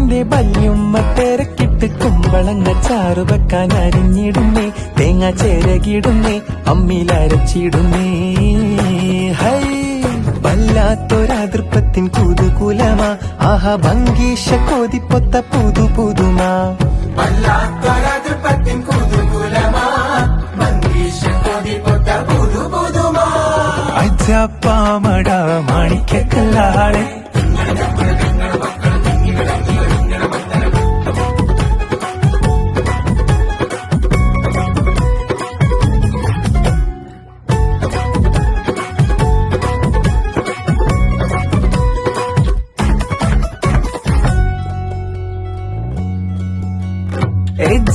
നിന്റെ വല്യുമ്മ തിരക്കിട്ട് കുമ്പളങ്ങ ചാറു വെക്കാൻ അരിഞ്ഞിടുന്നേ, തേങ്ങ ചേരകിടുന്നേ, അമ്മിലരച്ചിടുന്നേ. ഹൈ വല്ലാത്തൊരാതൃപ്പത്തിൻ കുതുകുലമാ, ആഹാ ഭംഗീഷ കൊതിപ്പൊത്ത പുതു പുതുമാ. വല്ലാത്തൊരാതൃപ്പത്തിൻ കുതുകുലമാ, ഭംഗീഷ കൊതിപ്പൊത്ത പുതു പുതുമാ. അജപ്പാമട മാണിക്കല്ലാളെ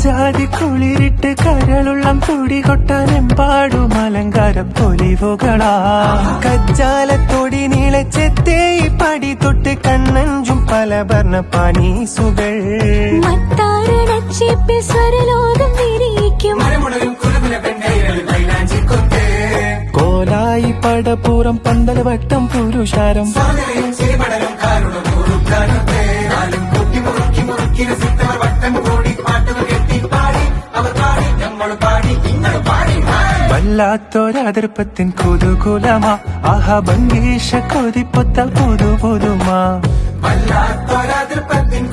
ജാതി കുളിരിട്ട് കരളുള്ളം കൂടി കൊട്ടാനെമ്പാടും അലങ്കാര പൊലിവുകളാ. കജ്ജാലത്തൊടി നീളച്ചെത്തേ പടി തൊട്ട് കണ്ണഞ്ചും പല വർണ്ണ പാനീസുകൾ. കോലായി പടപ്പൂറം പന്തൽ വട്ടം പുരുഷാരം വല്ലാത്തൊരതിർപ്പത്തിൻ കുതുകുലമാ, ആഹാ ഭംഗീഷ കൊതിപ്പൊത്ത പുതു പുതുമാ. വല്ലാത്തൊരതിർപ്പത്തിൻ